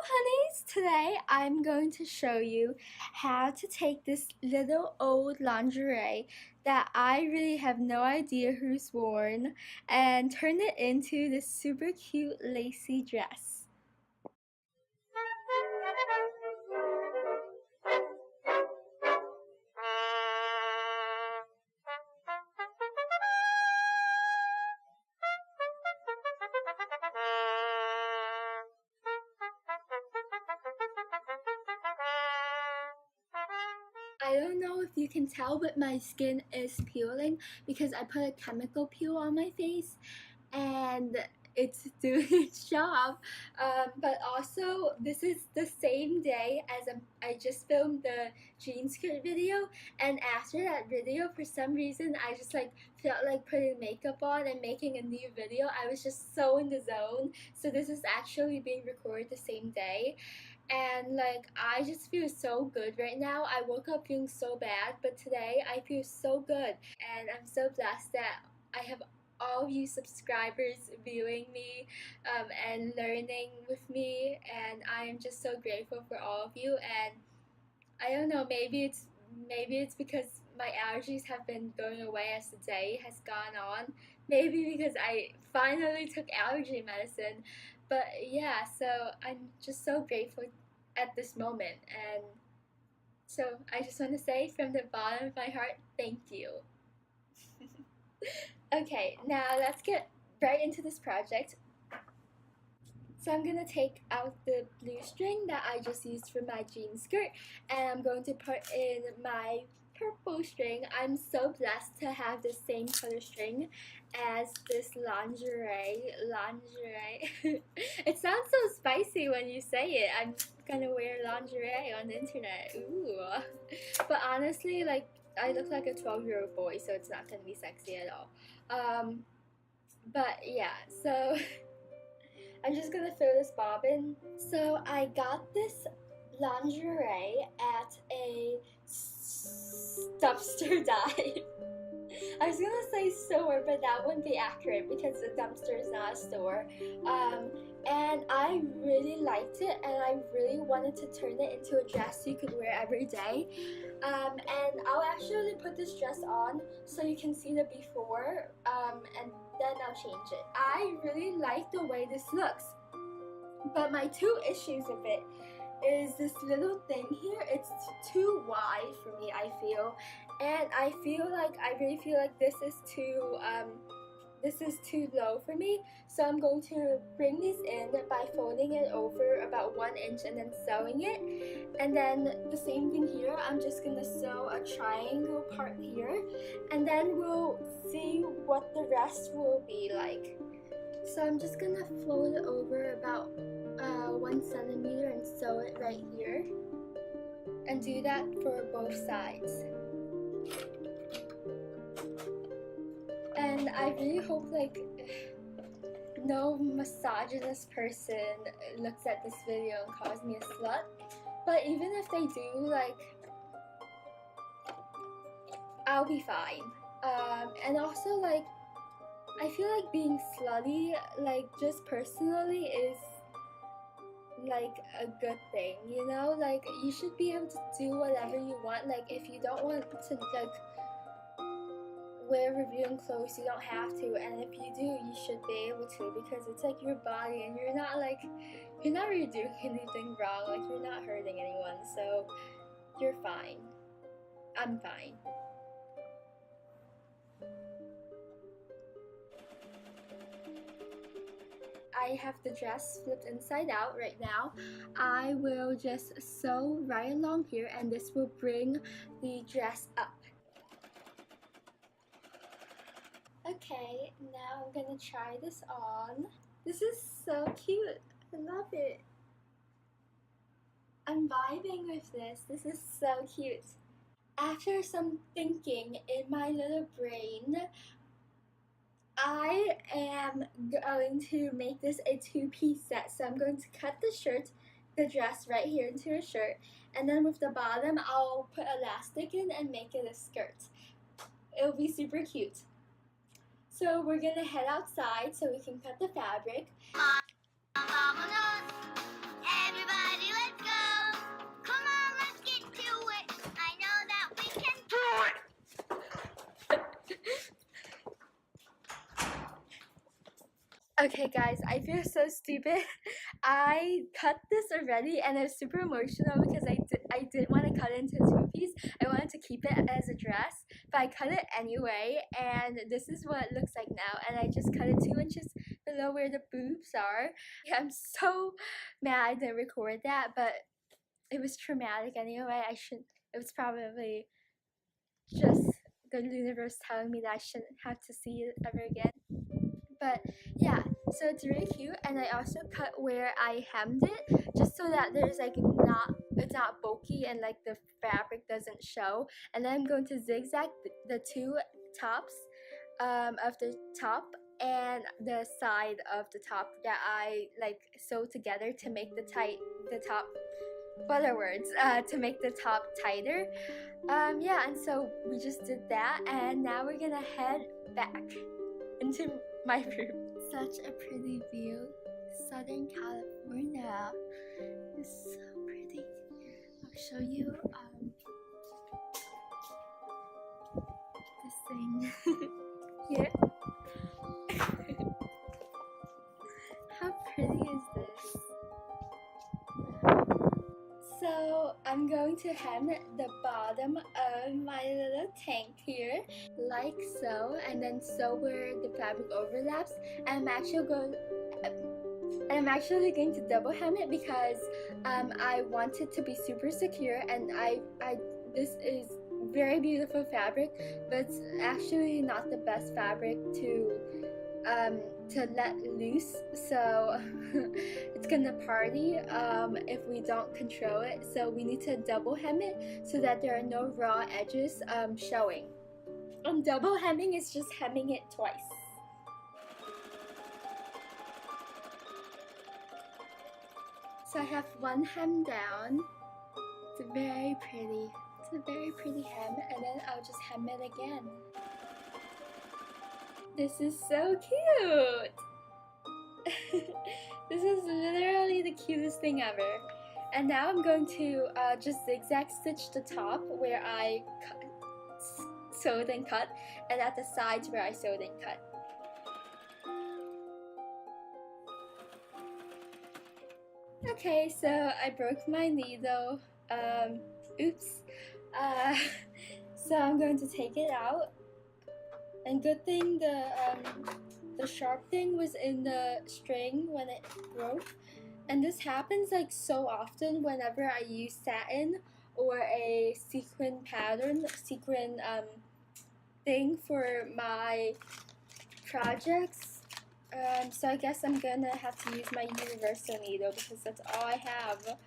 honeys! Today I'm going to show you how to take this little old lingerie that I really have no idea who's worn and turn it into this super cute lacy dress. I don't know if you can tell, but my skin is peeling because I put a chemical peel on my face and it's doing its job. But also, this is the same day as I just filmed the jean skirt video, and after that video, for some reason, I just felt like putting makeup on and making a new video. I was just so in the zone. So this is actually being recorded the same day. And I just feel so good right now. I woke up feeling so bad, but today I feel so good, and I'm so blessed that I have all of you subscribers viewing me and learning with me, and I am just so grateful for all of you. And I don't know, maybe it's because my allergies have been going away as the day has gone on. Maybe because I finally took allergy medicine. But yeah, so I'm just so grateful at this moment. And so I just want to say from the bottom of my heart, thank you. Okay, now let's get right into this project. So I'm going to take out the blue string that I just used for my jean skirt, and I'm going to put in my purple string. I'm so blessed to have the same color string as this lingerie. It sounds so spicy when you say it. I'm gonna wear lingerie on the internet. Ooh. But honestly, I look like a 12-year-old boy, so it's not gonna be sexy at all. But yeah, so I'm just gonna throw this bobbin. So I got this lingerie at a dumpster dive. I was gonna say store, but that wouldn't be accurate because the dumpster is not a store. And I really liked it, and I really wanted to turn it into a dress you could wear every day. And I'll actually put this dress on so you can see the before, and then I'll change it. I really like the way this looks, but my two issues with it is this little thing here. It's too wide for me, I feel, and I really feel like this is too low for me. So I'm going to bring these in by folding it over about 1 inch and then sewing it. And then the same thing here, I'm just gonna sew a triangle part here, and then we'll see what the rest will be like. So I'm just gonna fold it over about 1 centimeter and sew it right here, and do that for both sides. And I really hope no misogynist person looks at this video and calls me a slut. But even if they do, I'll be fine. And also I feel like being slutty, just personally, is a good thing, you know? You should be able to do whatever you want. If you don't want to wear revealing clothes, you don't have to, and if you do, you should be able to, because it's your body, and you're not really doing anything wrong. You're not hurting anyone, so you're fine. I'm fine. I have the dress flipped inside out right now. I will just sew right along here, and this will bring the dress up. Okay, now I'm gonna try this on. This is so cute. I love it. I'm vibing with this. This is so cute. After some thinking in my little brain, I am going to make this a two-piece set. So I'm going to cut the dress right here into a shirt, and then with the bottom, I'll put elastic in and make it a skirt. It'll be super cute. So we're gonna head outside so we can cut the fabric. Everybody. Okay guys, I feel so stupid. I cut this already and I'm super emotional because I didn't want to cut it into a two-piece. I wanted to keep it as a dress, but I cut it anyway, and this is what it looks like now, and I just cut it 2 inches below where the boobs are. Yeah, I'm so mad I didn't record that, but it was traumatic anyway. It was probably just the universe telling me that I shouldn't have to see it ever again. But yeah, so it's really cute, and I also cut where I hemmed it just so that there's like it's not bulky and like the fabric doesn't show. And then I'm going to zigzag the two tops of the top and the side of the top that I like sew together to make the top, what are words, to make the top tighter. Yeah, and so we just did that, and now we're gonna head back into my room. Such a pretty view. Southern California. It's so pretty. I'll show you this thing here. How pretty is this? So I'm going to hem the bottom of my little tank here, like so, and then sew where the fabric overlaps. And I'm actually going to double hem it because I want it to be super secure, and this is very beautiful fabric, but it's actually not the best fabric to let loose, so it's gonna party if we don't control it. So we need to double hem it so that there are no raw edges showing. Double hemming is just hemming it twice. So I have one hem down. It's very pretty. It's a very pretty hem, and then I'll just hem it again. This is so cute! This is literally the cutest thing ever. And now I'm going to just zigzag stitch the top where I sewed and cut, and at the sides where I sewed and cut. Okay, so I broke my needle. Oops. So I'm going to take it out. And good thing the sharp thing was in the string when it broke. And this happens like so often whenever I use satin or a sequin thing for my projects. So I guess I'm gonna have to use my universal needle because that's all I have.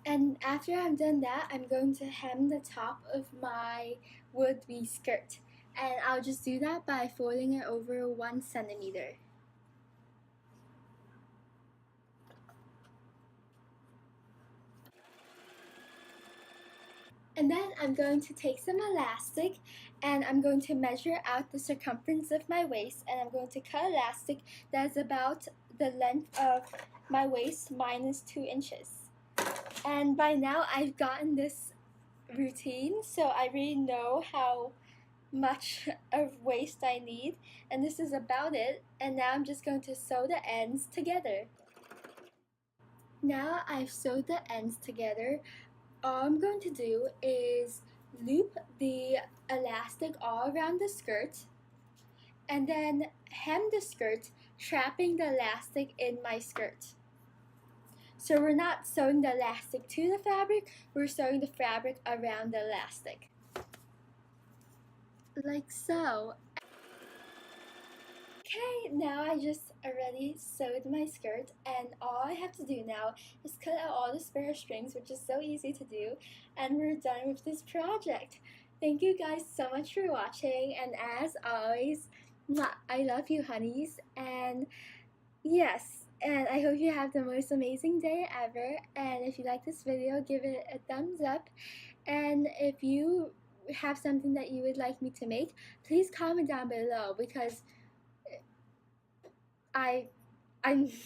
And after I'm done that, I'm going to hem the top of my would-be skirt. And I'll just do that by folding it over 1 centimeter. And then I'm going to take some elastic and I'm going to measure out the circumference of my waist, and I'm going to cut elastic that's about the length of my waist minus 2 inches. And by now I've gotten this routine, so I really know how much of waist I need, and this is about it. And now I'm just going to sew the ends together. Now I've sewed the ends together, all I'm going to do is loop the elastic all around the skirt and then hem the skirt, trapping the elastic in my skirt. So we're not sewing the elastic to the fabric, we're sewing the fabric around the elastic. Like so. Okay, now I just already sewed my skirt, and all I have to do now is cut out all the spare strings, which is so easy to do, and we're done with this project. Thank you guys so much for watching, and as always, I love you honeys, and yes, and I hope you have the most amazing day ever, and if you like this video, give it a thumbs up, and if you have something that you would like me to make, please comment down below, because I'm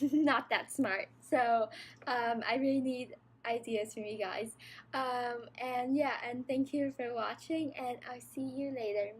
not that smart, so I really need ideas from you guys. And yeah, and thank you for watching, and I'll see you later.